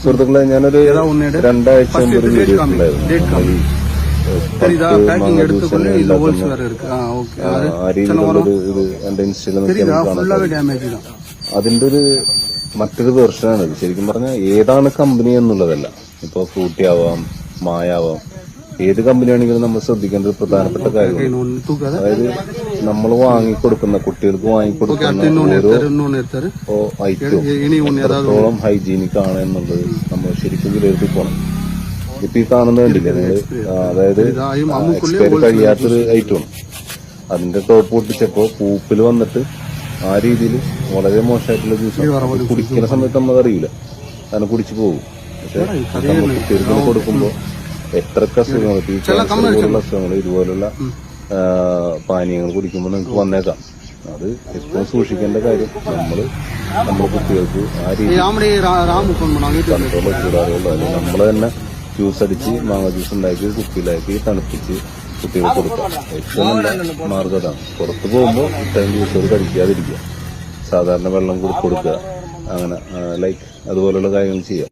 സുഹൃത്തുക്കളെ, ഞാനൊരു 2 ആഴ്ച മുമ്പ് ഒരു വീഡിയോ ഉണ്ടായിരുന്നു. ആ രീതിയിലുള്ളൊരു ഇത് എന്റെ ഇൻസ്റ്റയിൽ നോക്കിയാൽ അതിന്റെ ഒരു മറ്റൊരു വെർഷനാണിത്. ശരിക്കും പറഞ്ഞാൽ ഏതാണ് കമ്പനി എന്നുള്ളതല്ല. ഇപ്പൊ ഫ്രൂട്ടി ആവാം, മായാവാം, ഏത് കമ്പനിയാണെങ്കിലും നമ്മൾ ശ്രദ്ധിക്കേണ്ട ഒരു പ്രധാനപ്പെട്ട കാര്യമാണ്. അതായത് നമ്മൾ വാങ്ങിക്കൊടുക്കുന്ന, കുട്ടികൾക്ക് വാങ്ങിക്കൊടുക്കുന്ന ഓരോ ഐറ്റവും എത്രത്തോളം ഹൈജീനിക് ആണ് എന്നുള്ളത് നമ്മൾ ശരിക്കും വിലയിരുത്തി പോകണം. ഇപ്പൊ ഈ കാണുന്നത് കണ്ടില്ലേ നിങ്ങള്, അതായത് എക്സ്പയറി കഴിയാത്തൊരു ഐറ്റമാണ്. അതിന്റെ ടോപ്പ് പൊട്ടിച്ചപ്പോ പൂപ്പിൽ വന്നിട്ട് ആ രീതിയിൽ വളരെ മോശമായിട്ടുള്ള ജ്യൂസ് കുടിക്കുന്ന സമയത്ത് നമ്മൾ അറിയില്ല, കാരണം കുടിച്ചു പോകും. പക്ഷെ നമ്മൾ കുട്ടികൾക്ക് കൊടുക്കുമ്പോൾ എത്രയൊക്കെ അസുഖങ്ങൾ, ഈ ക്യാൻസർ പോലുള്ള അസുഖങ്ങൾ, ഇതുപോലുള്ള പാനീയങ്ങൾ കുടിക്കുമ്പോൾ നിങ്ങൾക്ക് വന്നേക്കാം. അത് ഏറ്റവും സൂക്ഷിക്കേണ്ട കാര്യം നമ്മുടെ കുട്ടികൾക്ക് ആ രീതിയിൽ കൺട്രോൾ ചൂടാറുള്ളൂ. അല്ലെങ്കിൽ നമ്മൾ തന്നെ ജ്യൂസ് അടിച്ച് മാങ്ങ ജ്യൂസ് ഉണ്ടാക്കി കുപ്പിയിലാക്കി തണുപ്പിച്ച് കുട്ടികൾക്ക് കൊടുക്കാം. ഏറ്റവും നല്ല മാർഗ്ഗം അതാണ്. പുറത്ത് പോകുമ്പോൾ ഇത്തരം ജ്യൂസുകൾ കഴിക്കാതിരിക്കുക, സാധാരണ വെള്ളം കൊടുക്കുക, അങ്ങനെ ലൈക്ക് അതുപോലുള്ള കാര്യങ്ങൾ ചെയ്യാം.